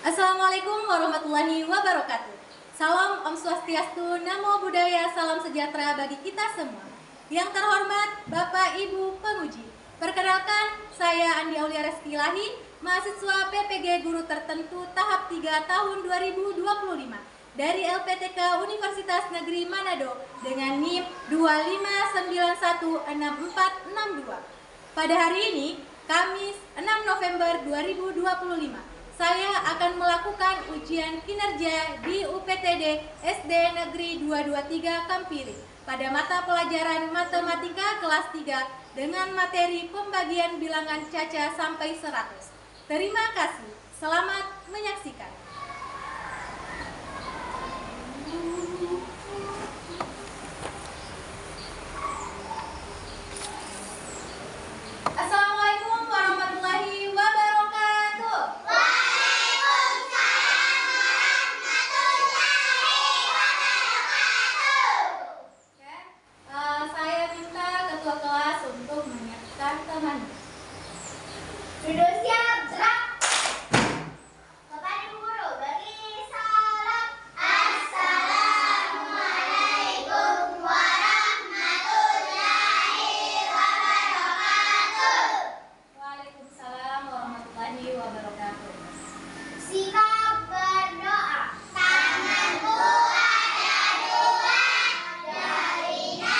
Assalamualaikum warahmatullahi wabarakatuh. Salam Om Swastiastu, Namo Buddhaya, salam sejahtera bagi kita semua. Yang terhormat Bapak Ibu penguji, perkenalkan saya Andi Aulia Reski Lahi, mahasiswa PPG Guru Tertentu tahap 3 tahun 2025 dari LPTK Universitas Negeri Manado dengan NIM 25916462. Pada hari ini, Kamis 6 November 2025, saya akan melakukan ujian kinerja di UPTD SD Negeri 223 Kampiri pada mata pelajaran Matematika kelas 3 dengan materi pembagian bilangan caca sampai 100. Terima kasih. Selamat menyaksikan. Assalamualaikum warahmatullahi wabarakatuh. Saya minta ketua kelas untuk menyiapkan teman. Sudah siap, gerak. Kepada Ibu Guru, bagi salam. Assalamualaikum warahmatullahi wabarakatuh. Waalaikumsalam warahmatullahi wabarakatuh. Sikap berdoa. Tanganku ada dua, jarinya 5,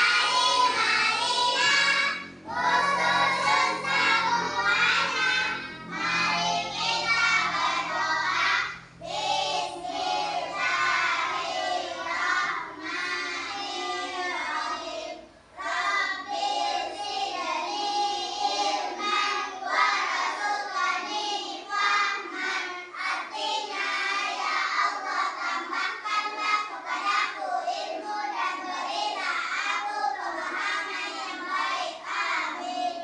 khusus semuanya. Mari kita berdoa. Bismillahirrahmanirrahim. Rabbil zidni ilman warzuqni fahman. Artinya, ya Allah, tambahkanlah kepadaku ilmu dan berilah aku pemahaman yang baik. Amin.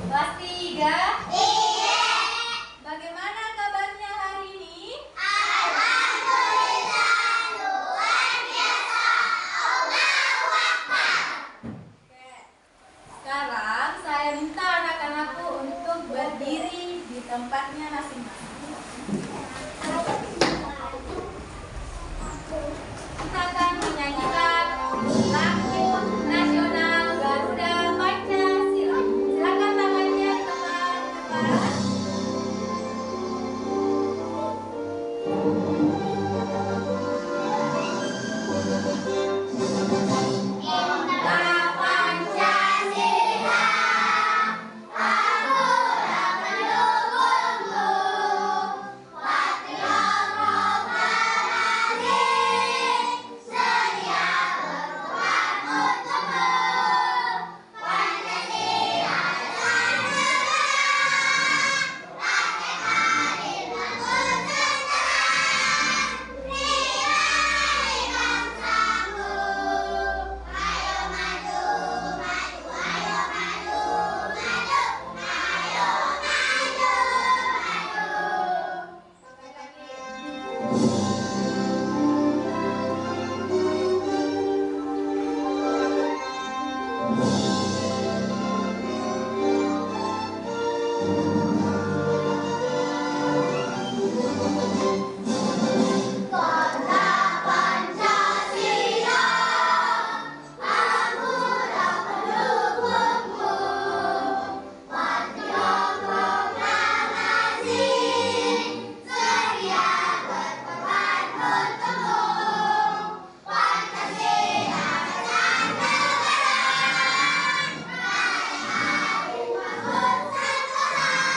Kelas 3. Iya. Bagaimana kabarnya hari ini? Alhamdulillah, luar biasa. Allahu Akbar. Oke. Sekarang saya minta anak-anakku untuk berdiri di tempatnya masing-masing. Kita akan menyanyikan lagu nasional Garuda Pancasila. Silakan tangannya teman-teman. Inna Pancasila, Aura pendukungmu, Patriot Rohani, sedia berjuang untukmu. Pancasila dan negara, rakyat hadir bangun tentara, nilai bangsamu. Ayo maju, maju, ayo maju, maju, ayo maju, maju. Sampai lagi. Kota Pancasila, Aura pendukungmu, Patriot Proklamasi, sedia berkorban untukmu. Pancasila dan negara, rakyat hadir bangun tentara,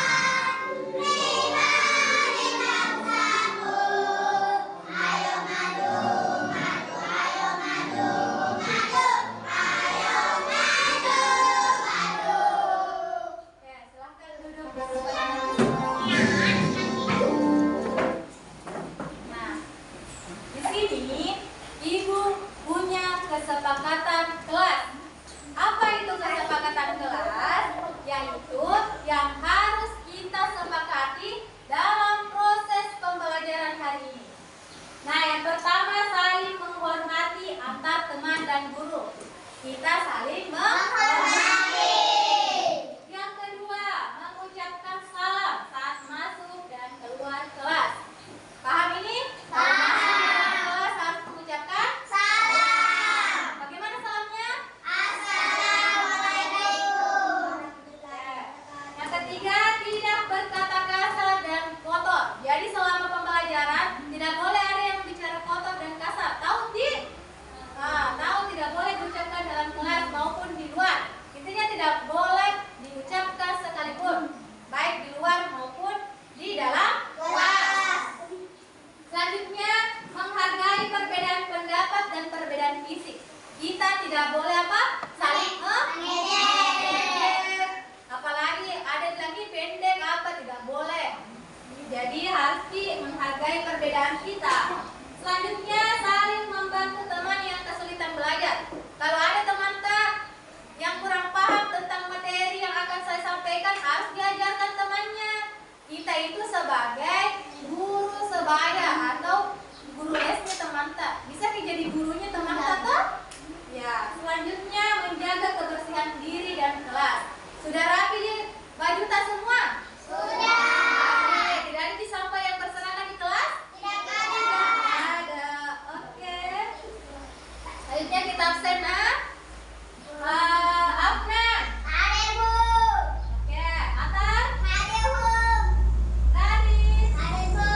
ketiga, tidak berkata kasar dan kotor. Jadi selama pembelajaran tidak boleh ada yang bicara kotor dan kasar. Tahu Ti? Nah, tahu tidak boleh diucapkan dalam kelas maupun di luar. Intinya tidak boleh diucapkan sekalipun, baik di luar maupun di dalam kelas. Selanjutnya, menghargai perbedaan pendapat dan perbedaan fisik. Kita tidak boleh apa? Saling mengejek. Apalagi ada lagi pendek apa tidak boleh. Jadi harus menghargai perbedaan kita. Selanjutnya, saling membantu teman yang kesulitan belajar. Kalau ada teman yang kurang paham tentang materi yang akan saya sampaikan, harus diajarkan temannya. Kita itu sebagai guru sebaya atau guru lesnya teman bisa jadi gurunya teman toh? Ya, selanjutnya menjaga kebersihan diri dan kelas. Sudah rapi baju tak semua? Sudah. Oke, tidak ada sampah yang berserakan di kelas? Tidak ada. Ada. Oke. Selanjutnya kita absen Afnan. Ada Bu. Oke, Atar. Ada Bu. Laris. Ada Bu.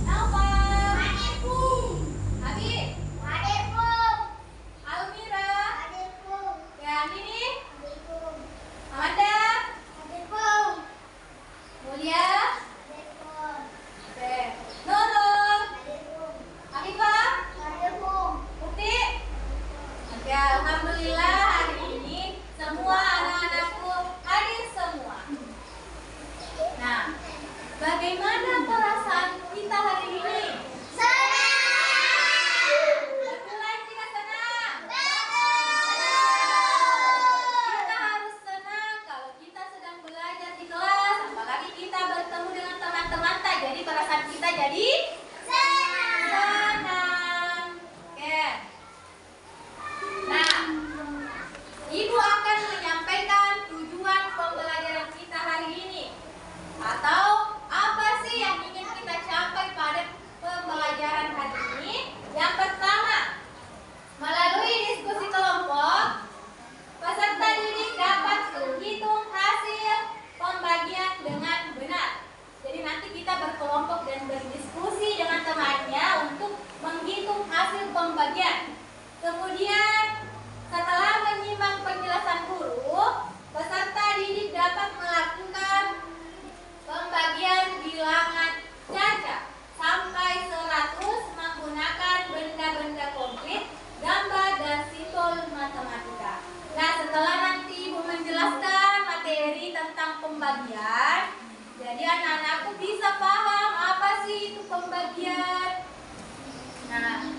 Naufal. Ada Bu. Habib. Ada Bu. Almira. Ada Bu. Ya, Nini. Ada Bu. Amanda. Ada Bu. Mulia. Ada Bu. Oke. Nurul. Ada Bu. Afifah. Ada Bu. Ukti. Oke, alhamdulillah hari ini semua anak-anakku hadir semua. Nah, bagaimana perasaan kita hari ini? Senang. Bermulai tidak senang? Kita harus senang kalau kita sedang belajar di kelas, apalagi kita bertemu dengan teman-teman tak. Jadi perasaan kita jadi senang. Oke. Nah, Ibu akan menyampaikan tujuan pembelajaran kita hari ini. Atau apa sih yang ingin kita capai pada pembelajaran hari ini? Yang pertama, melalui diskusi kelompok, peserta didik dapat menghitung hasil pembagian dengan benar. Jadi nanti kita berkelompok dan berdiskusi dengan temannya untuk menghitung hasil pembagian. Kemudian, setelah menyimak penjelasan guru, peserta didik dapat melakukan pembagian bilangan caca sampai 100 menggunakan benda-benda konkret, gambar, dan simbol matematika. Nah, setelah nanti Ibu menjelaskan materi tentang pembagian, jadi anak-anakku bisa paham apa sih itu pembagian. Nah,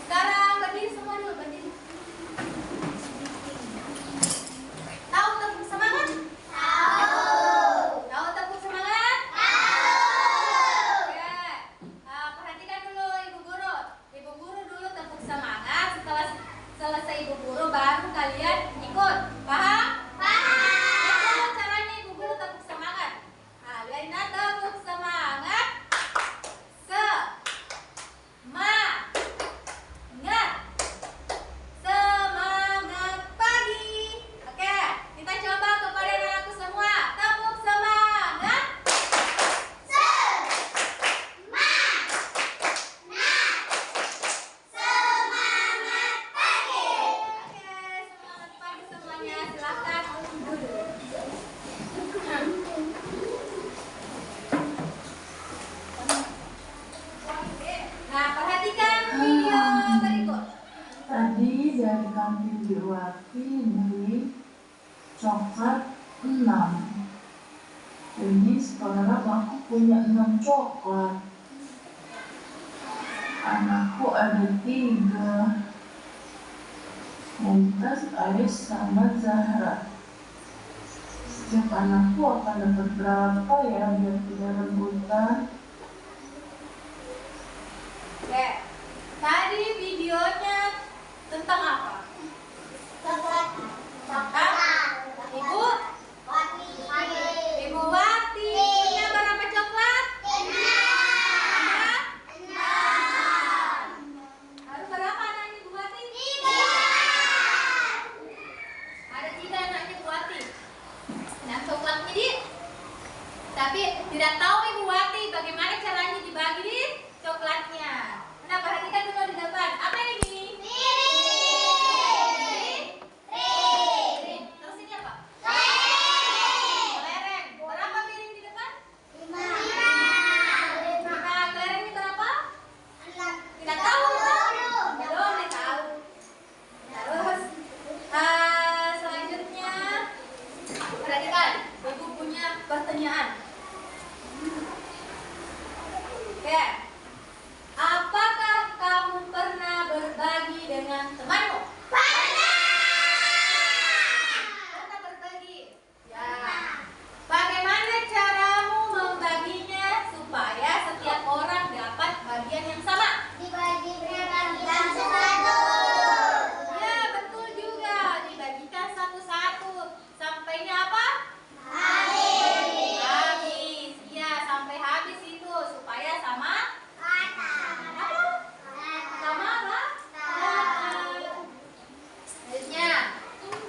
sekarang berdiri semua dulu, berdiri. Tahu tepuk semangat? Tahu tepuk semangat? Oke. Perhatikan dulu Ibu Guru. Ibu Guru dulu tepuk semangat. Setelah selesai Ibu Guru baru kalian ikut. Paham? Itu caranya Ibu Guru tepuk semangat. Nah, Lena tepuk semangat. Semangat pagi. Oke, kita coba kepada anakku semua. Tepuk semangat. Semangat pagi. Oke, semangat pagi semuanya. Silahkan duduk. Nah, perhatikan video berikut. Tadi dari kantin Biwati beli coklat 6. Jadi sekarang aku punya 6 coklat. Anakku ada 3. Mumtaz, Ais, sama Zahra. Setiap anakku akan dapat berapa ya biar tidak rebutan? Oke, tadi videonya tentang apa? Ibu? Ibu Wati punya berapa coklat? 6. Lalu berapa anaknya Ibu Wati? 3. Ada 3 anaknya Ibu Wati. Nah, coklatnya di Tapi tidak tahu Ibu Wati bagaimana caranya dibagi di coklatnya. Nah, perhatikan dulu di depan. Apa ini? Piring. Terus ini apa? Kelereng. Berapa piring di depan? 5. Kelereng ini berapa? Tidak tahu. Belum tahu. Terus selanjutnya perhatikan, Ibu punya pertanyaan. Oke. Apakah kamu pernah berbagi dengan temanmu? Pernah berbagi? Ya. Bagaimana caramu membaginya supaya setiap orang dapat bagian yang sama? Ya, betul juga. Dibagikan satu-satu. Sampainya apa? Habis. Ya, sampai habis itu supaya sama. Sama apa? Selanjutnya,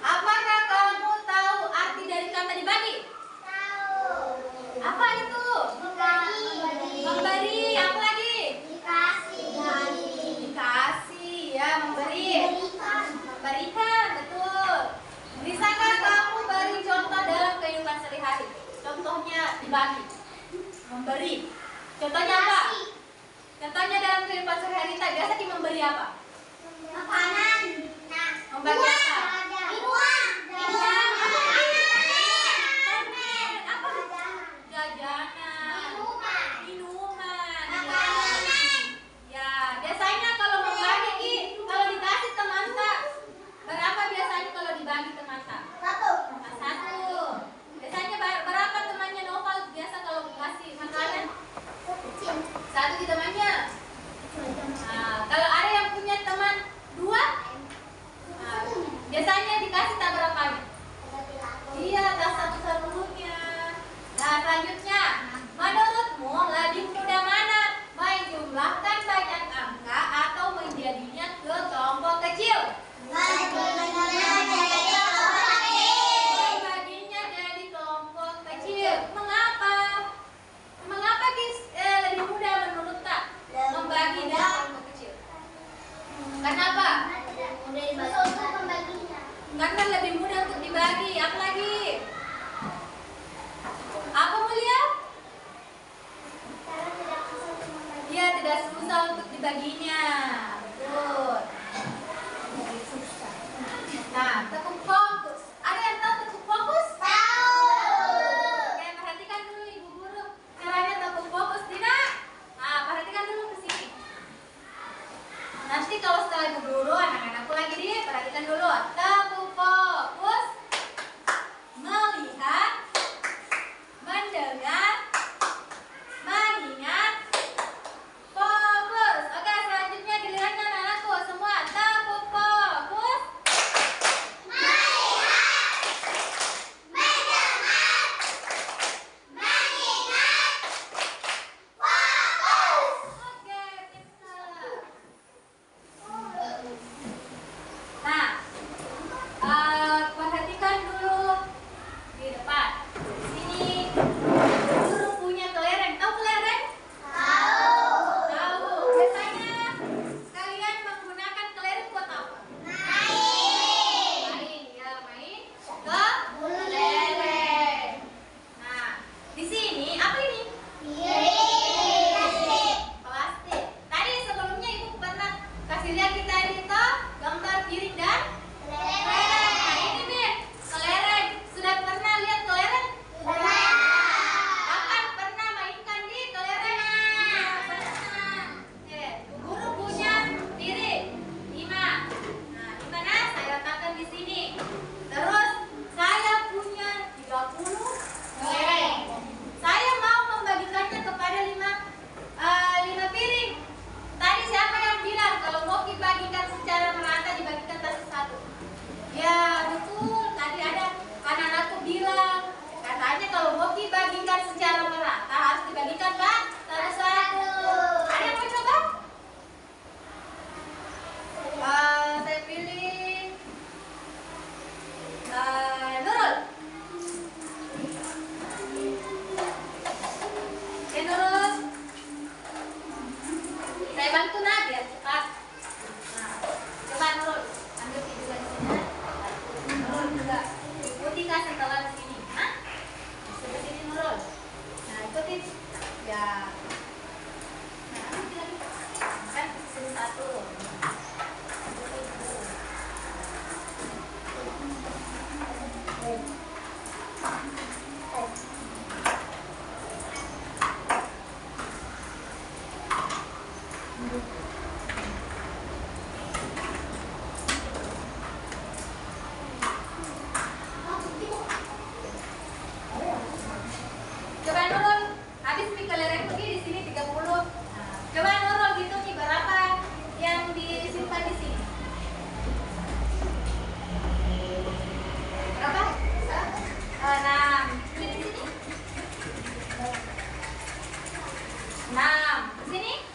apakah kamu tahu arti dari kata dibagi? Apa itu? Memberi. Apa lagi? Dikasih. Ya, memberi. Memberikan, betul. Bisakah kamu beri contoh dalam kehidupan sehari-hari? Contohnya dibagi, memberi. Contohnya apa? Contohnya dalam kehidupan sehari-hari kita biasa kita memberi apa? Membagi apa? Apa? Jajanan. Minuman. Ya, biasanya kalau membagi Ki, kalau dikasih teman tak, berapa biasanya kalau dibagi teman tak? 1. Biasanya berapa temannya Noval biasa kalau kasih makanan? 1 di temannya. Nah, kalau ada yang punya teman 2, nah, biasanya dikasih tak berapanya? Iya, tak satu-satunya. Nah, selanjutnya, menurutmu lebih mudah mana? Menjumlahkan banyak angka atau menjadinya ke kelompok kecil? Membaginya jadi kelompok kecil. Mengapa? Mengapa lebih mudah menurut tak membagi dalam kelompok kecil? Kenapa? Karena lebih mudah untuk dibagi. Apa lagi? Apa Mulia? Iya, tidak susah untuk dibaginya. Betul. Nah, tekuk fokus. Ada yang tahu tekuk fokus? Oke, perhatikan dulu Ibu Guru. Caranya tekuk fokus, tidak? Nah, perhatikan dulu ke sini. Nanti kalau setelah Ibu Guru, anak-anakku lagi perhatikan dulu. Tekuk fokus. Melihat, mendengar, mengingat, fokus. Oke, selanjutnya dilihat Coba Nurul, habis nih kelereng pergi di sini 30. Nah, coba Nurul hitung nih berapa yang disimpan di sini. Berapa? 6. Ini di sini. 6. Di sini?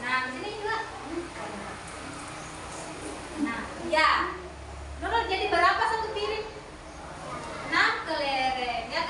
6. Di sini juga. Nah, ya. Nurul jadi berapa satu piring? 6 kelereng. Ya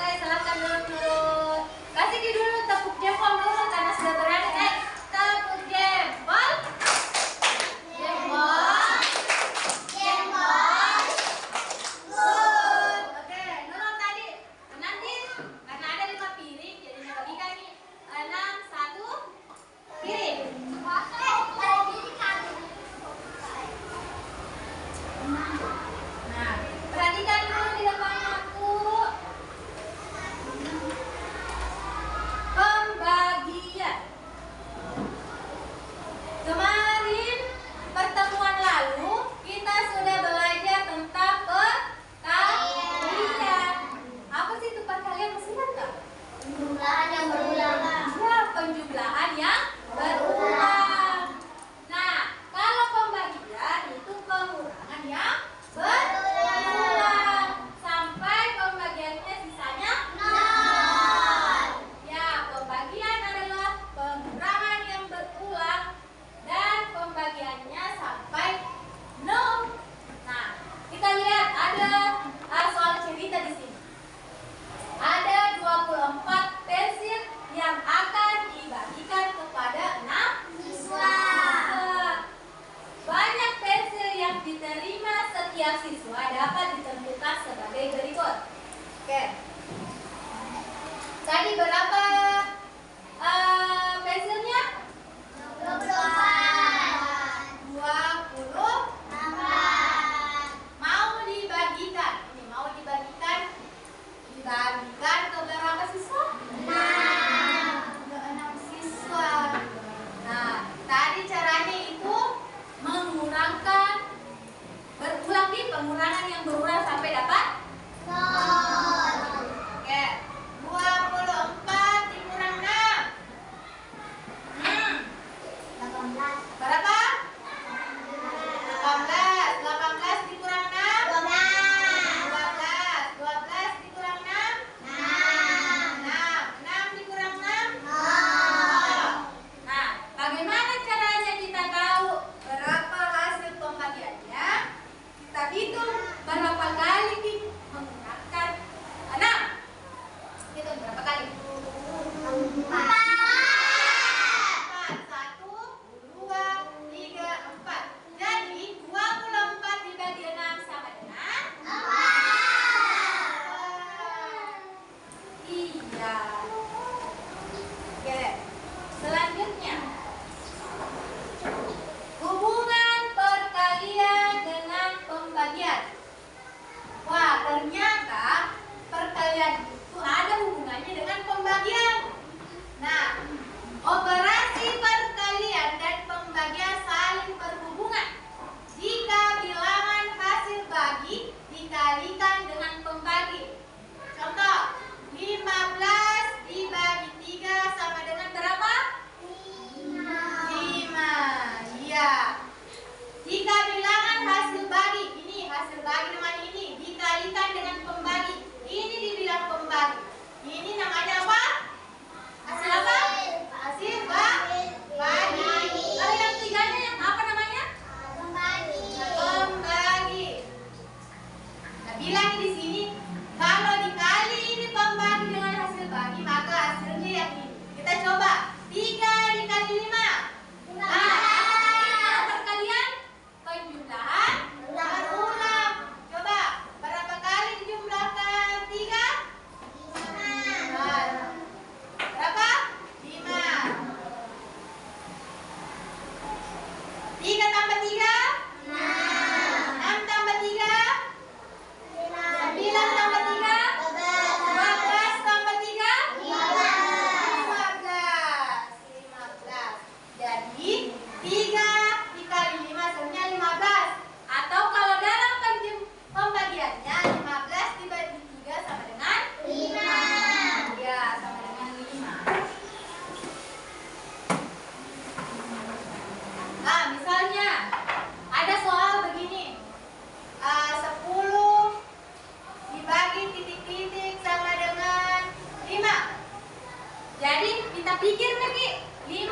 pikir lagi. 5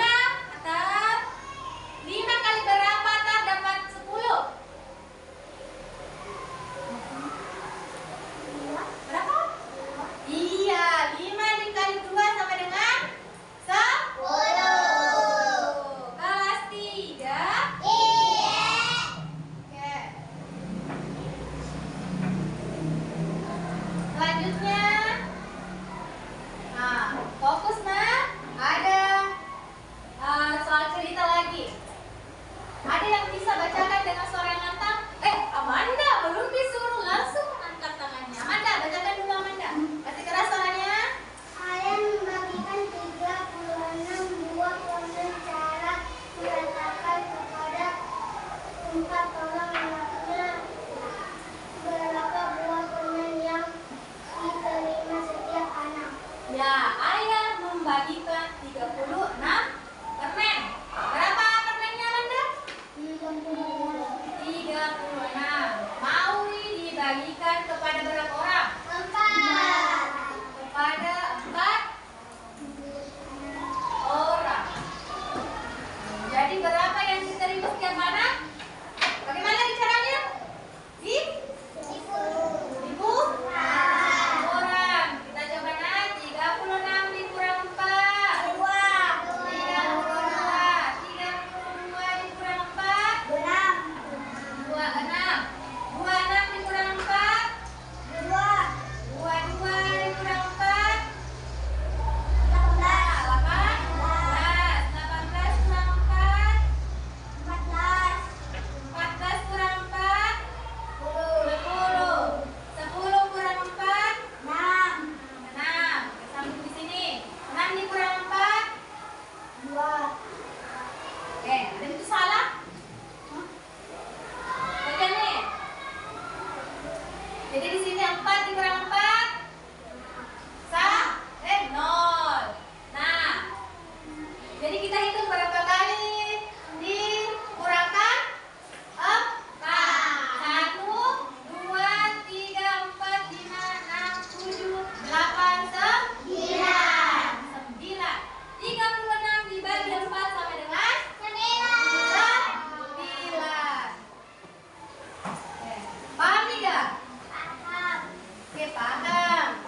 atau 5 kali berapa tak dapat 10? Berapa? Iya, 5 dikali 2 sama dengan 10. Kelas 3. Oke. Selanjutnya, nah, fokus nah, ada soal cerita lagi. Ada yang bisa bacakan dengan suara yang lantang? Amanda belum disuruh, langsung angkat tangannya. Amanda, bacakan dulu Amanda. Kasih keras suaranya. Saya membagikan 36 buah permen cara mengatakan kepada 4 orang anaknya berapa buah permen yang diterima setiap anak. Ya, ayah membagikan 36 permen. Berapa permennya Amanda? 36. Maui dibagikan kepada berapa orang? 4. Kepada 4 orang. Jadi berapa yang diterima setiap anak? Bagaimana caranya? Di 1000 orang. Kita coba nah, 36 dikurang 4. 32 dikurang 4. 26 dikurang 4. 22 dikurang 4. 18 kurang 4. 14 kurang 4. 10 kurang 4. 6. Sambung di sini. 6 dikurang 4. Oke, ada itu salah? Baca nih. Jadi di sini 4 dikurang 4. 0. Nah, jadi kita hitung berapa kali dikurangkan 4. 1, 2, 3, 4, 5, 6, 7, 8, 9. 36 dibagi 4 sama dengan 9. Oke, paham tidak? Oke, paham.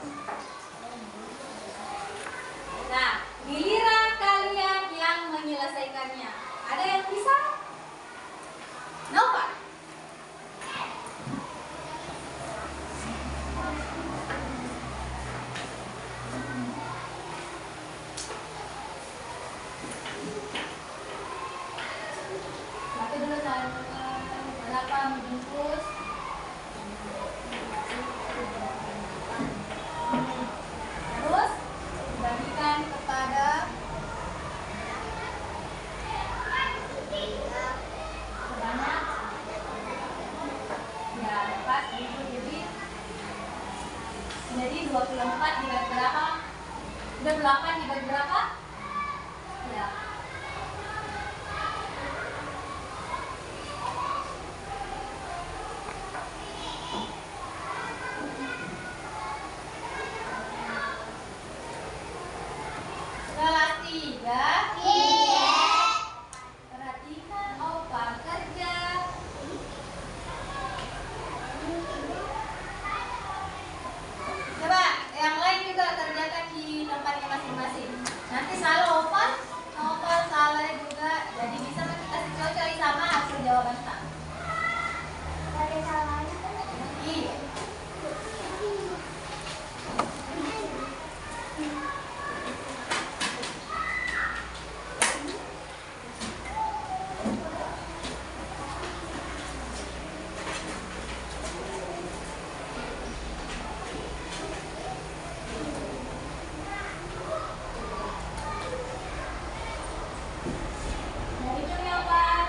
Nah, giliran kalian yang menyelesaikannya. Ada yang bisa? Nova. Tapi dulu saya berapa membungkus? Terus bagikan kepada sebanyak ya dapat itu jadi 24 dibagi berapa? 28 dibagi berapa? Ya. Kelas 3. Perhatikan opa kerja. Coba yang lain juga kerjakan di tempatnya masing-masing. Nanti salah opa salah juga. Jadi bisa kita kasih cocok sama hasil jawaban tak. Iya. Dari itu ya Pak.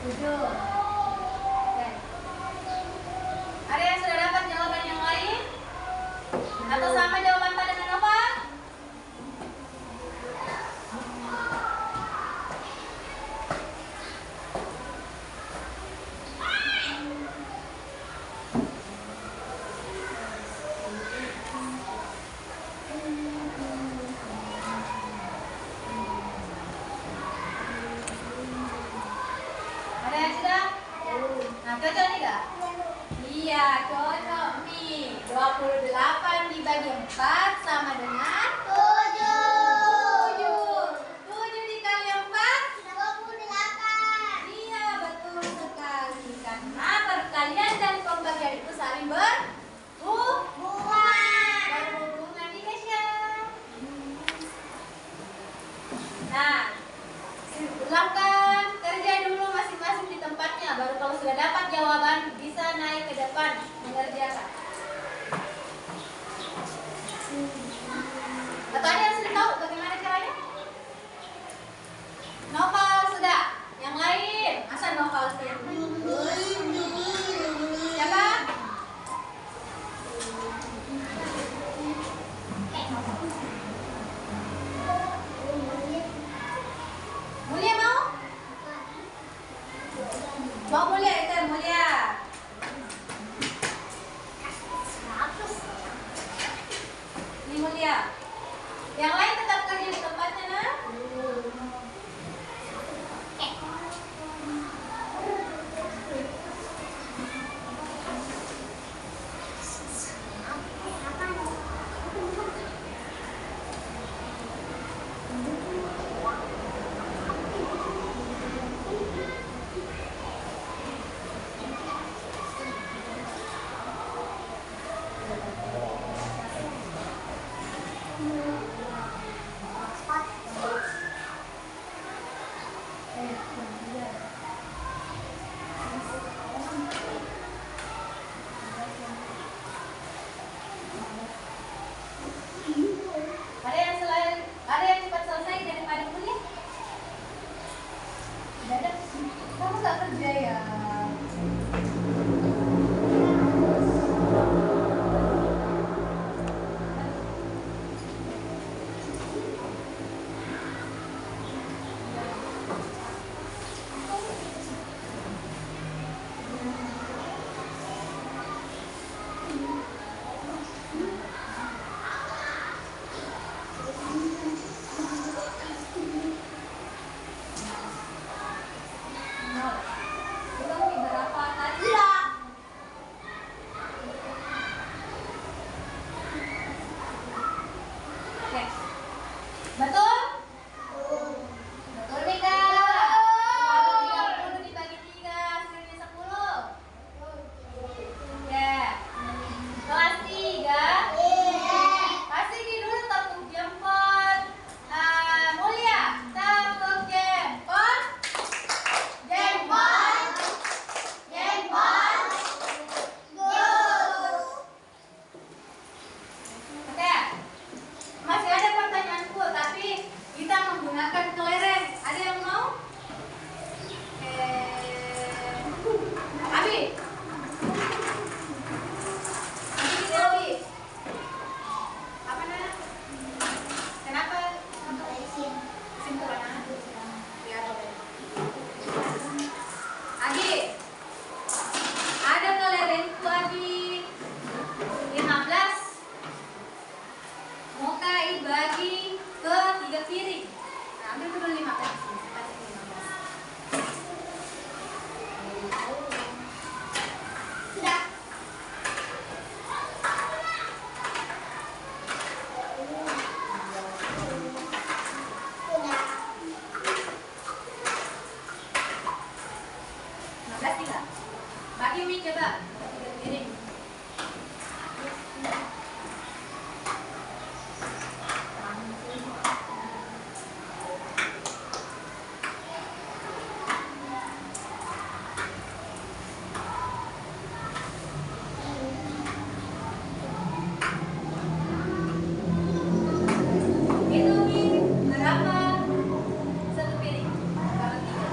7. Oke. Ada yang sudah dapat jawaban yang lain? Atau sama jawaban Pak dengan apa? dibagi 4 sama dengan 7 dikali 4 28. iya betul sekali karena perkalian dan pembagian itu saling berhubungan nih guys ya. Nah, silahkan kerja dulu masing-masing di tempatnya. Baru kalau sudah dapat jawaban bisa naik ke depan mengerjakan. Atau ada yang sudah tahu bagaimana caranya? Novel sudah. Yang lain, masa novel sudah? Siapa? Mulia mau? Mau Mulia itu Mulia. Ini Mulia. Yang lain tetap kerja di tempatnya nah. Ada yang cepat selesai daripada Mulia? Tidak ada. Kamu nggak kerja ya? Belum berapa tadi? Oke. Betul? Betul nih Kak. 30 dibagi 3 hasilnya 10. Oke. Kelas 3. Kasih di dulu tepuk jempol. Mulia, tepuk jempol. Oke. Masih ada pertanyaanku, tapi kita menggunakan kelereng. Ada yang mau? Abi. Abi. Apa namanya? Kenapa? Sim kemana? Ya, Agi. Ada kelerengku Agi. 15. Mau Kai bagi ke 3 piring. Nah, ambil dulu 15. Kasih 15. Sudah. Tinggal. Bagi Mi coba 3 piring. Itu Mi berapa? 1 piring. Kalau 3.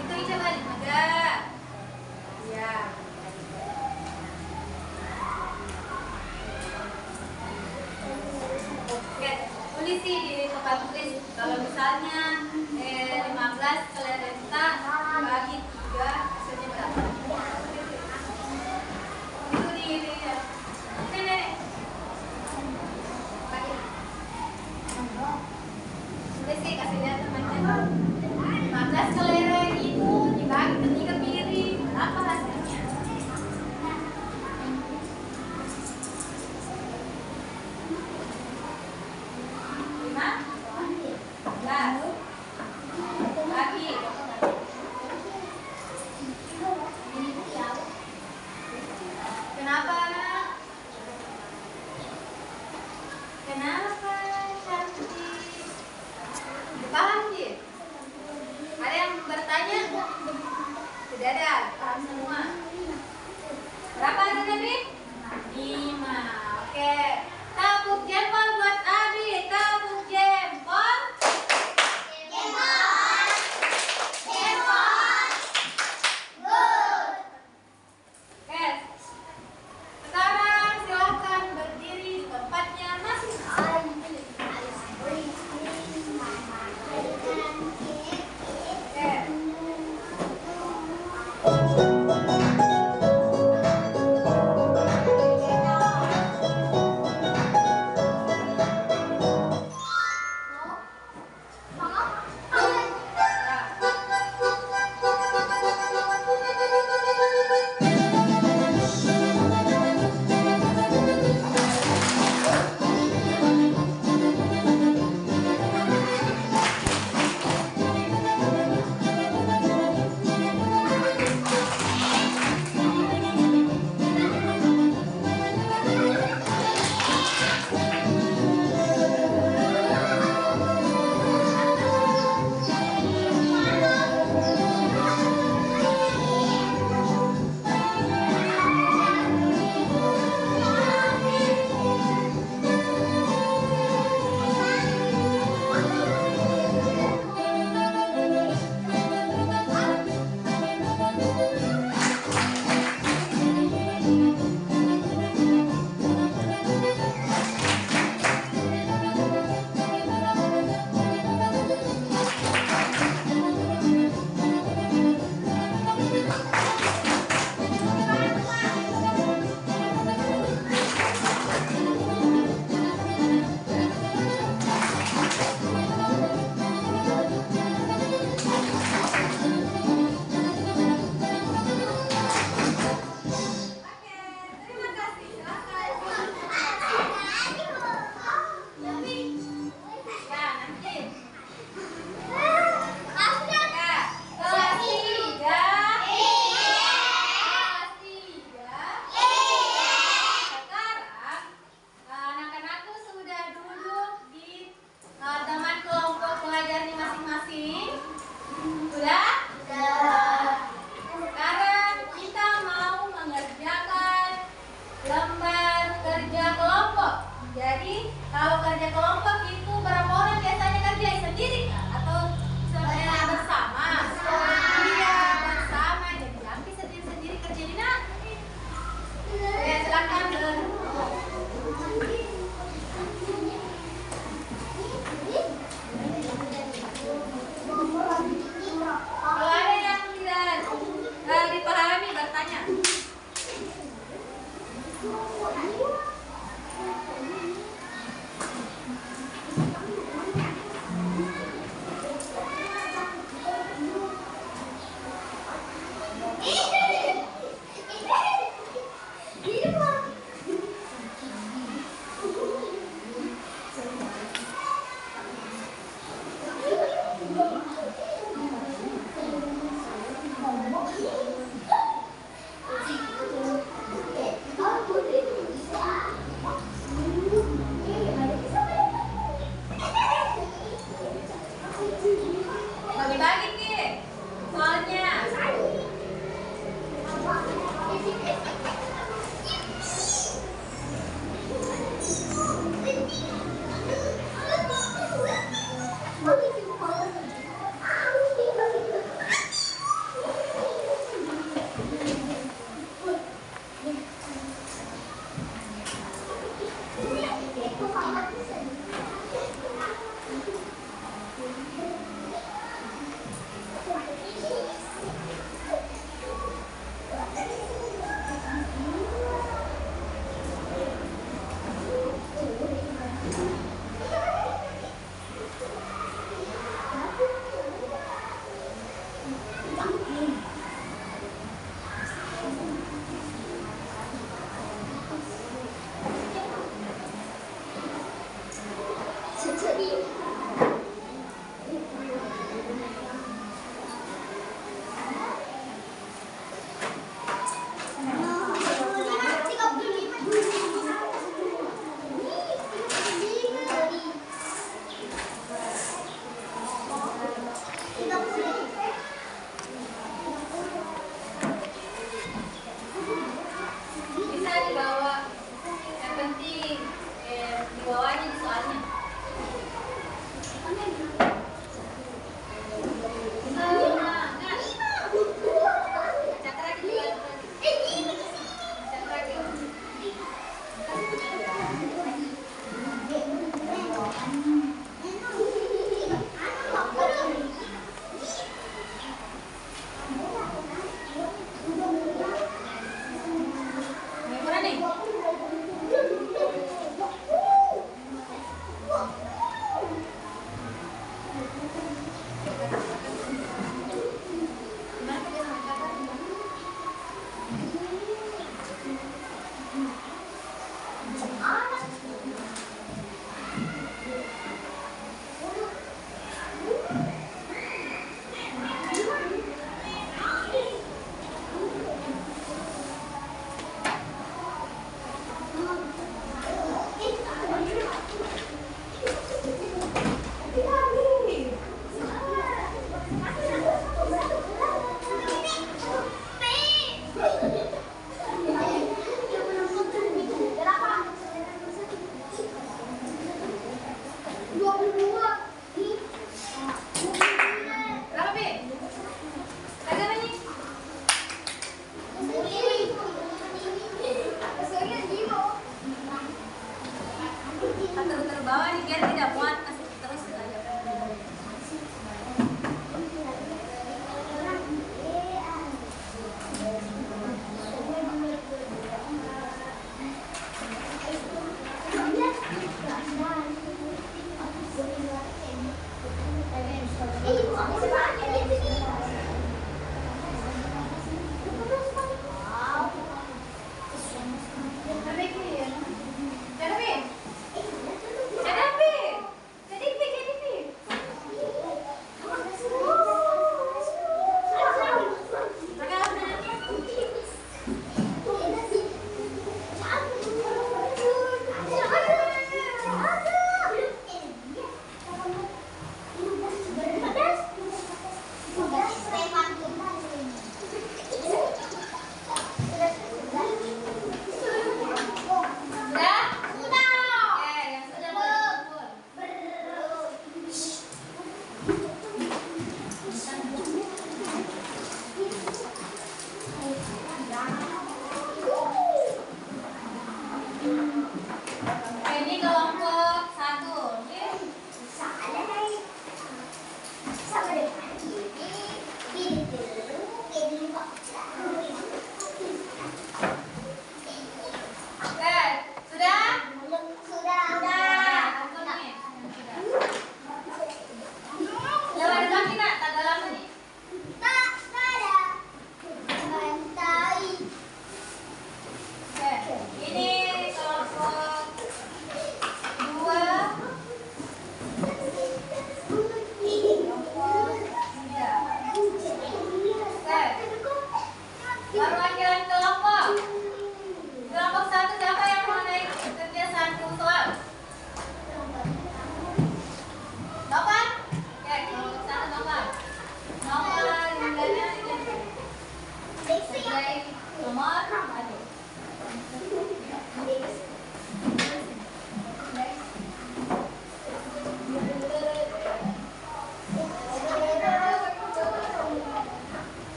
Itu coba 15. Ya. Oke, tulis di tempat tulis. Kalau misalnya 15 kelerenta bagi 3 hasilnya berapa? Itu di ini ya. Ini. Bagi. Tulis sih kasih lihat temannya. 15 kelereng itu dibagi ke 3 piring. Berapa hasilnya? Abi. Kenapa? Kenapa cantik? Paham sih? Ada yang bertanya? Tidak ada, paham semua. Berapa ada tadi? 5. Oke. Tepuk jempol buat Abi. Tepuk jempol. Oke. Sekarang silakan berdiri di tempatnya masing-masing.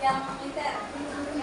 Yang militer.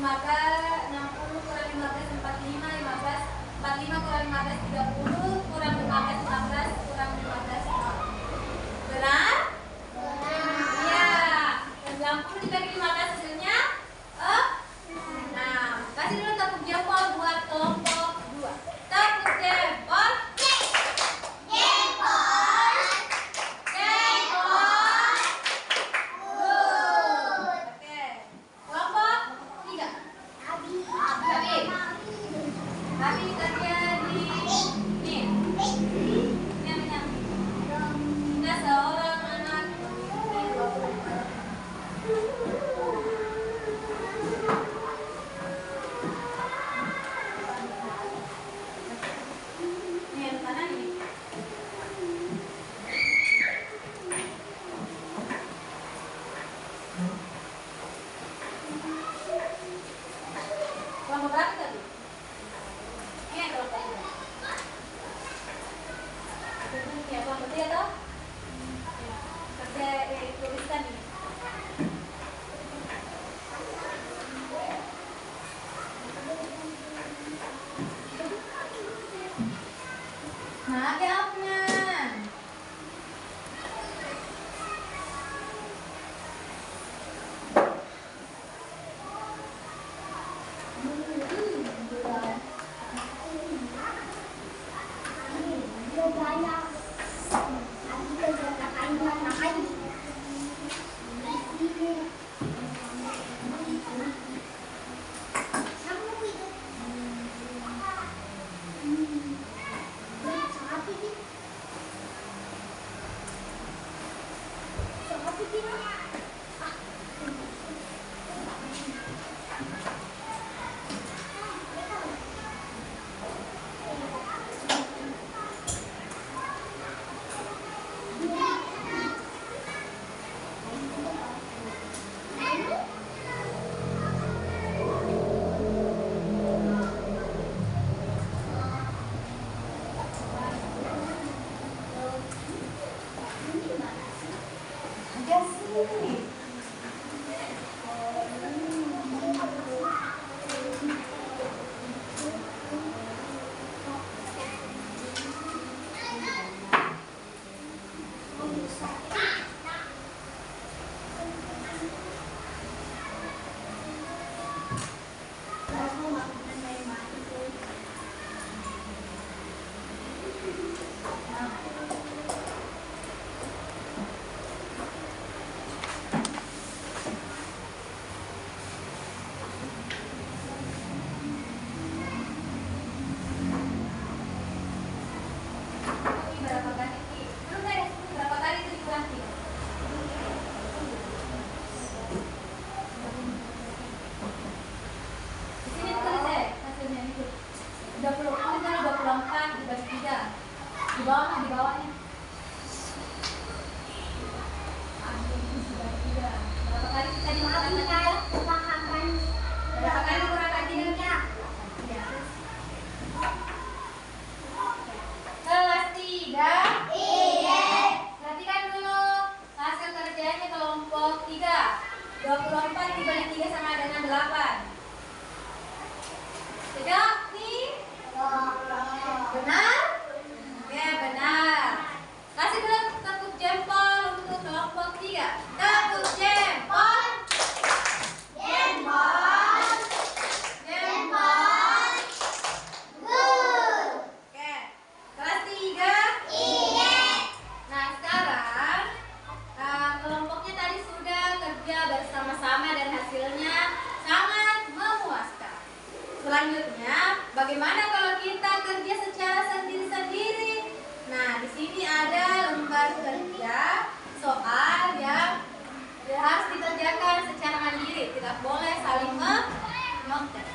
maka 60 kurang 15 45, 15 45 kurang 15 30, kurang 15 16, kurang 15 0. Benar? Iya. 90 dibagi 15 hasilnya kasih dulu tepuk jempol buat kelompok 2. Tepuk jempol. Habis kerja di ini. Kita seorang anak ini yang sana ini. Kelompok berapa tadi? Ini kelompok ini. Ya, kelompok dia toh? Kerja tuliskan ini. Nah, jawabnya. Di bawahnya. Berapa kali kita dikurangkan 3? Berapa kali dikurangkan 3? Kelas 3. Perhatikan dulu hasil kerjanya kelompok 3. 24 dibagi 3 sama dengan 8. Tidak nih? Benar? Ya, benar. Kasih dulu tepuk jempol untuk kelompok 3. Tepuk jempol. Jempol. Jempol. Good. Oke. Kelas 3. Nah, sekarang kelompoknya tadi sudah kerja bersama-sama dan hasilnya sangat memuaskan. Selanjutnya, bagaimana kalau kita kerja secara sendiri-sendiri? Nah, di sini ada lembar kerja soal yang harus dikerjakan secara mandiri, tidak boleh saling menyontek.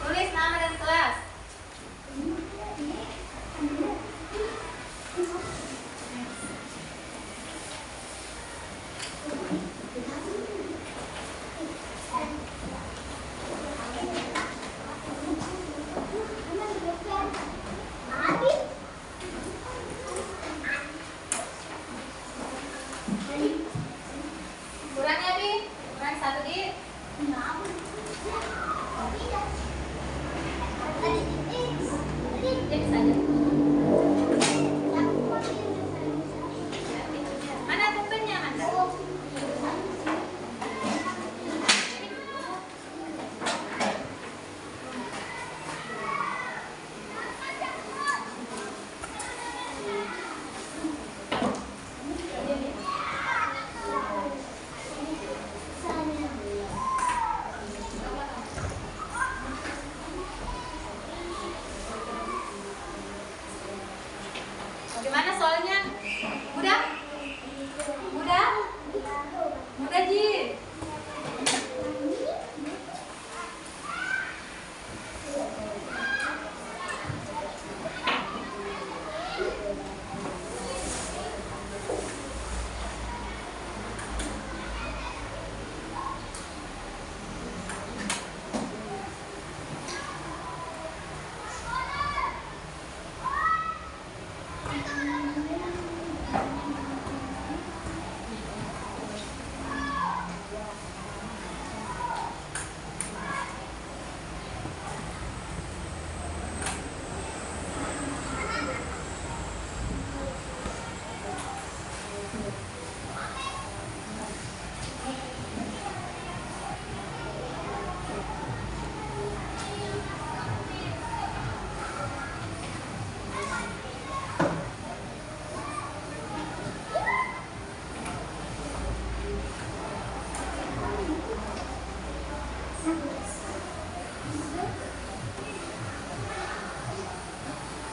Tulis nama dan kelas.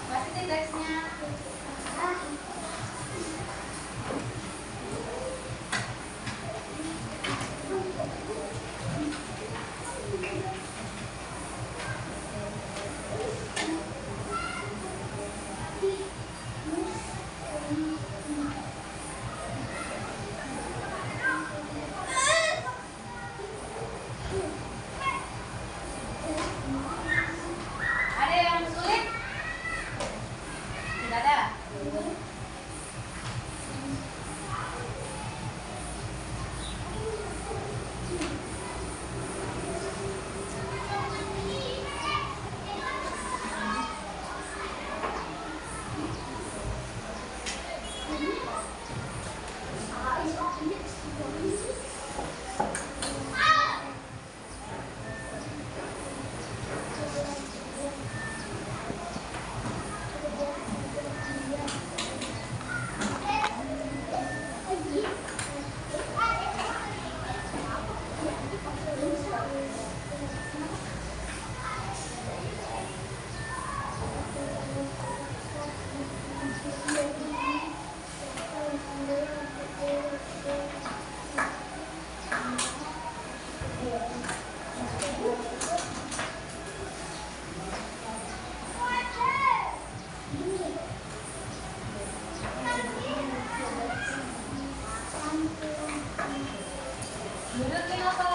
Pasti teksnya. Ada yang sulit? Tidak ada. Dudukin apa?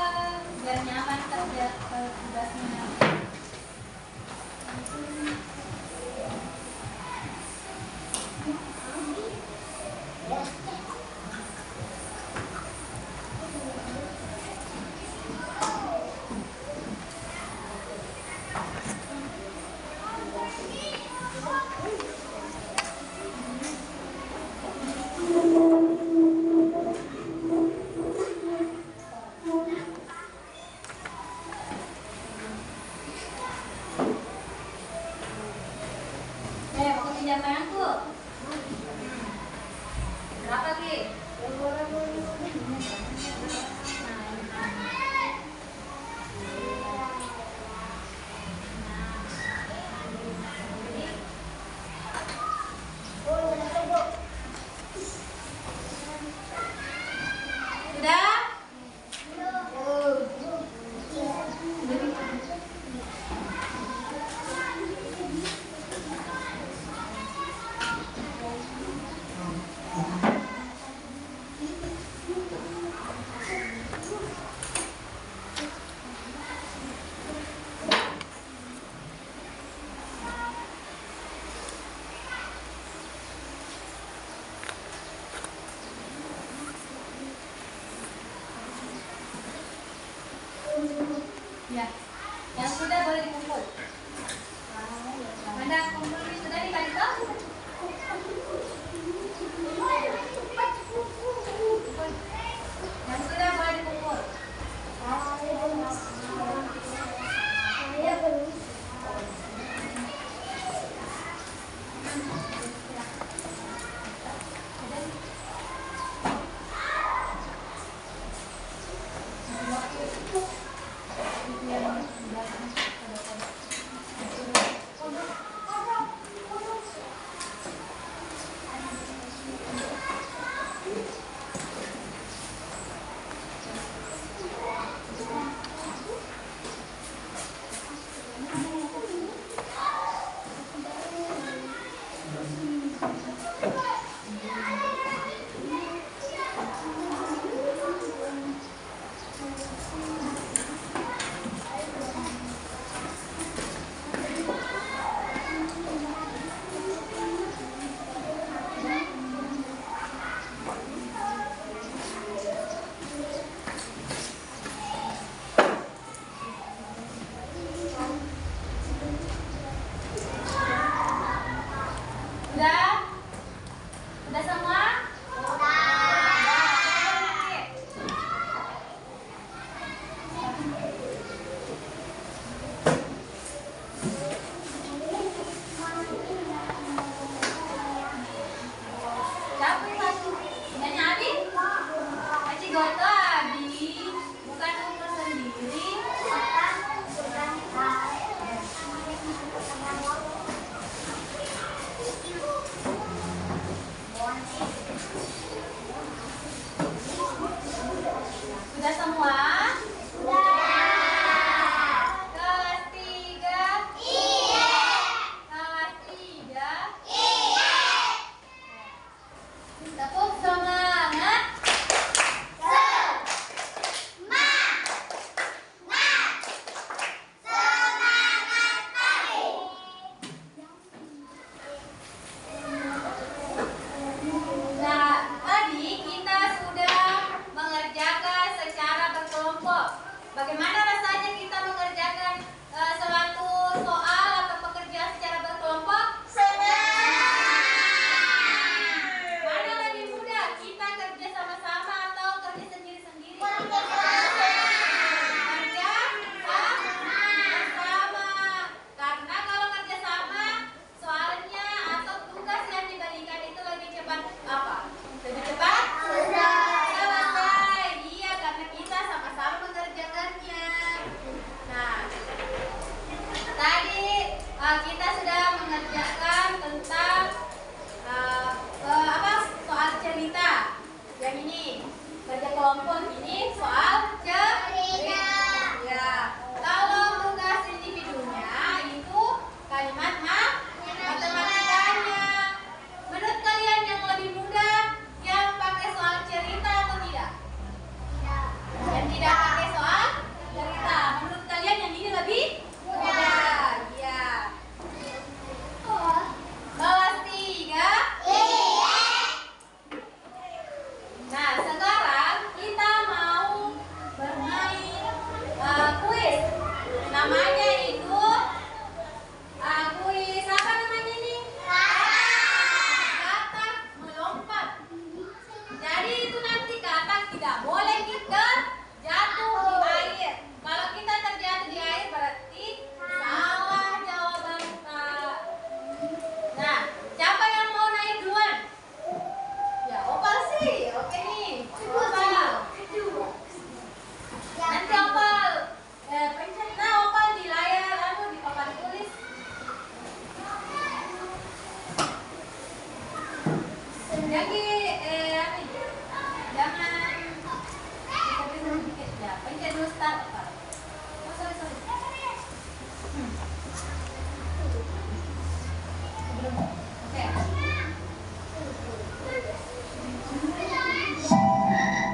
Biar nyaman kerja tugasnya. Mau pinjam mainanku? Berapa, Ki? Sudah? Ya, yang sudah boleh dikumpul. Mana kumpul sudah dikasih tahu? Yang sudah boleh dikumpul. Yang Sudah semua? Sudah semua? Kelas 3? Iya. Kelas 3? Iya. Tepuk semangat. Nah, tadi kita sudah mengerjakan secara berkelompok. Bagaimana rasanya kita mengerjakan suatu soal atau pekerjaan secara berkelompok? Mana lebih mudah? Kita kerja sama-sama atau kerja sendiri-sendiri? Kerja sama. Karena kalau kerja sama, soalnya atau tugas yang diberikan itu lebih cepat apa? Lebih cepat? Selesai. Iya, karena kita sama-sama mengerjakannya. Nah, tadi kita sudah mengerjakan tentang soal cerita. Yang ini kerja kelompok, ini soal cerita. Ya, kalau tugas individunya itu kalimat matematikanya. Menurut kalian yang lebih mudah yang pakai soal cerita atau tidak? Yang tidak pakai soal cerita. Menurut kalian yang ini lebih mudah? Iya. Kelas 3? Iya. Nah, sekarang kita mau bermain kuis. Namanya itu kuis apa namanya ini? Katak melompat. Jadi itu nanti katak tidak boleh kita jatuh di air. Kalau kita terjatuh di air berarti salah jawaban Kak. Nah, siapa yang mau naik duluan? Ya, Opal sih. Oke nih. Opal. Nanti Opal pencet Opal di layar di papan tulis. Jadi jangan dikopi dulu dikit ya. Pencet dulu start Opal. Oh, sorry. Oke.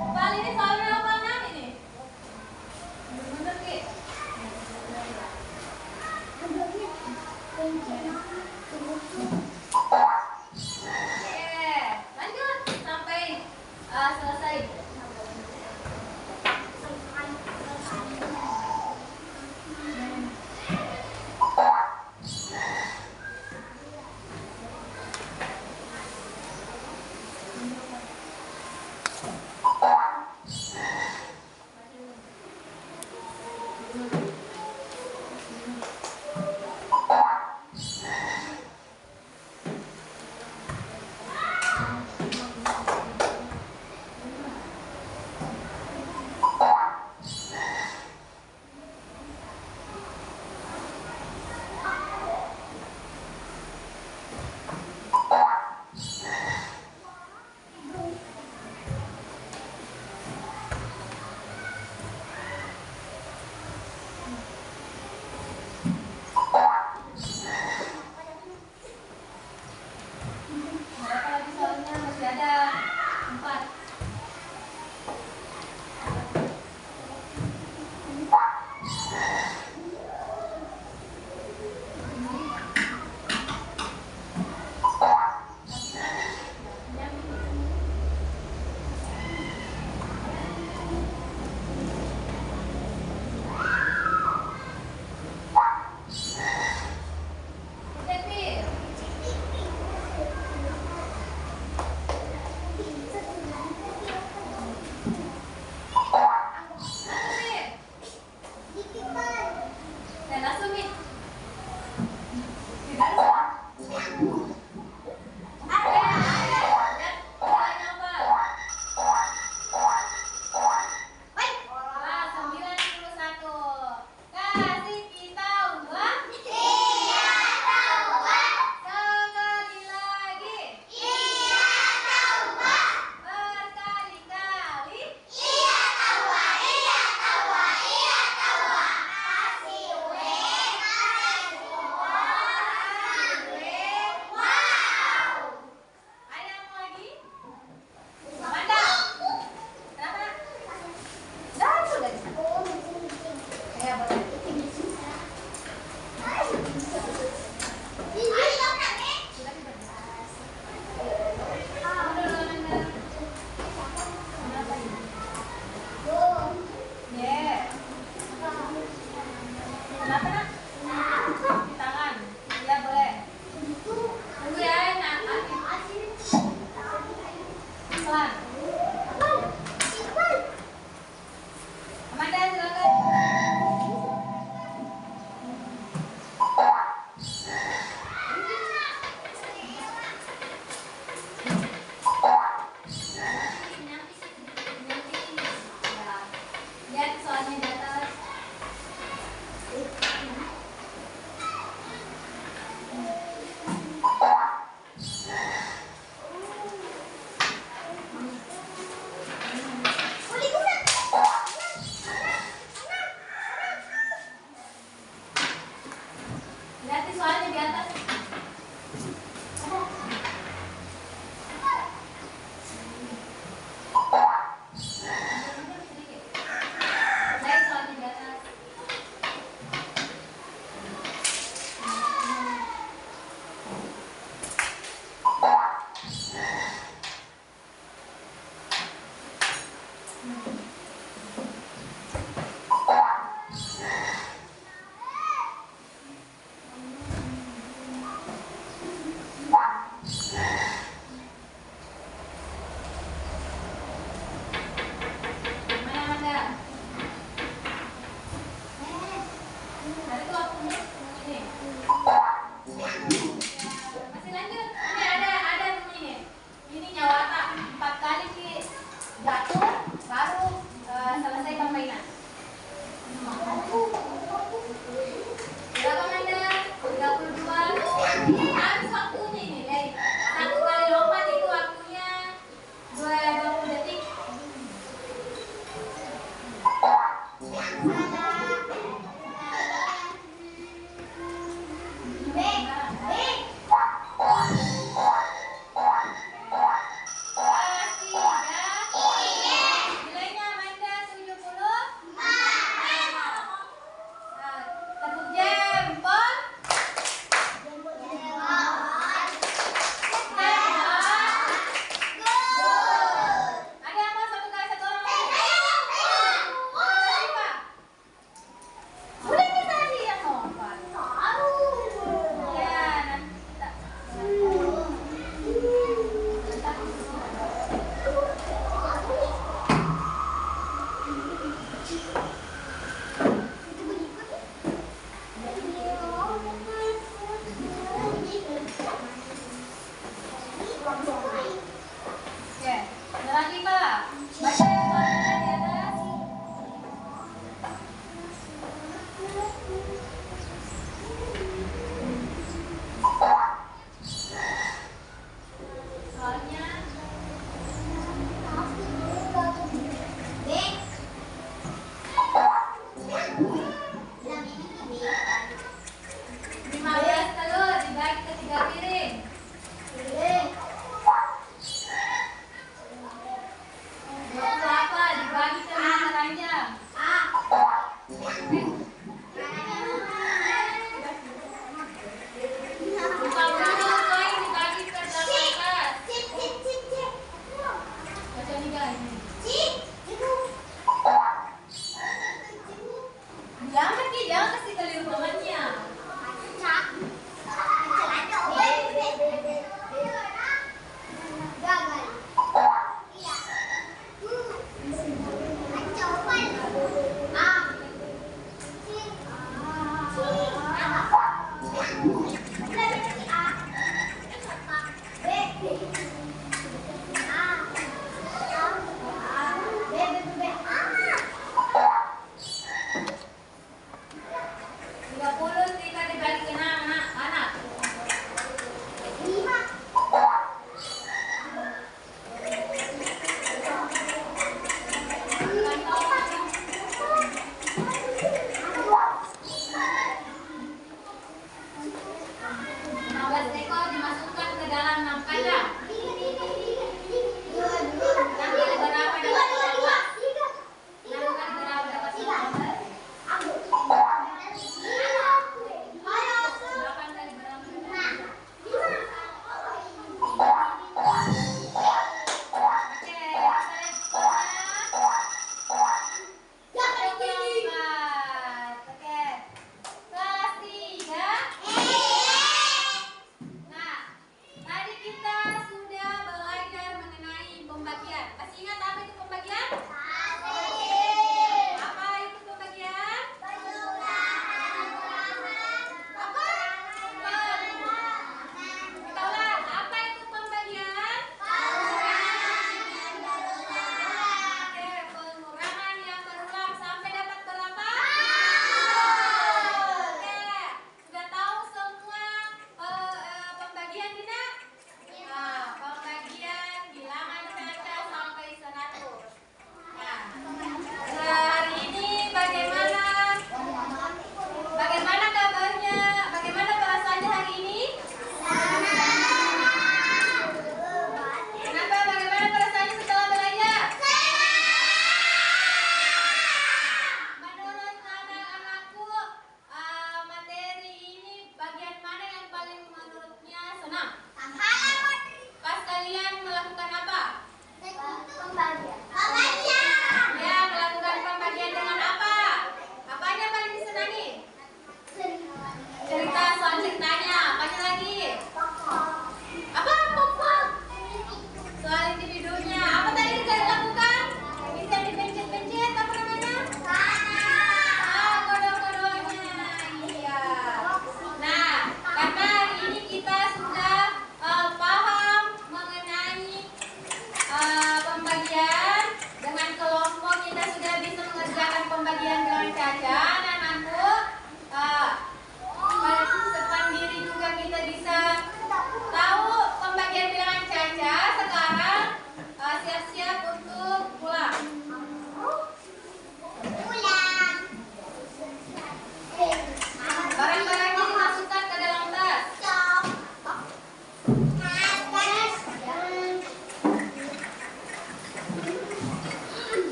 Opal ini soalnya Opal nang ini. Bener Ki. Oke, lanjut sampai selesai. pelan. Amanda silakan. Lihat soalnya di atas. Lihat soalnya di atas. Lihat soalnya di atas. Mana Amanda? Ada tuh akunya ini. Masih lanjut. Ini ada temennya. Ini nyawata 4 kali sih jatuh baru selesai permainan. Berapa Amanda? 32. Habis waktunya ini, guys. 1 kali lompat itu waktunya 20 detik. Nilainya Amanda 70.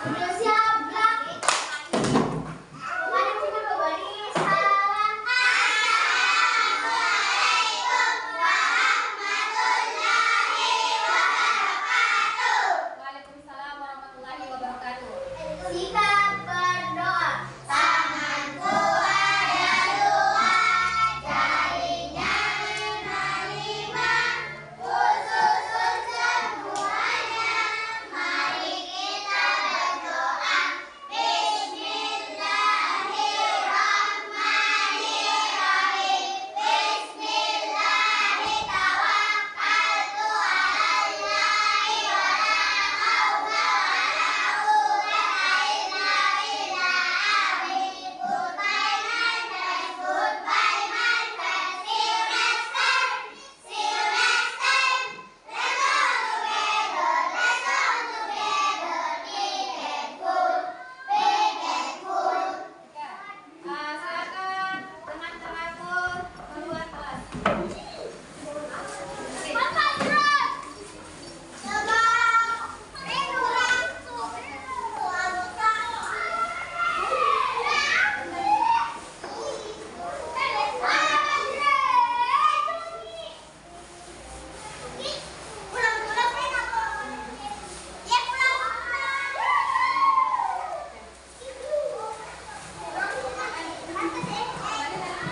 Terus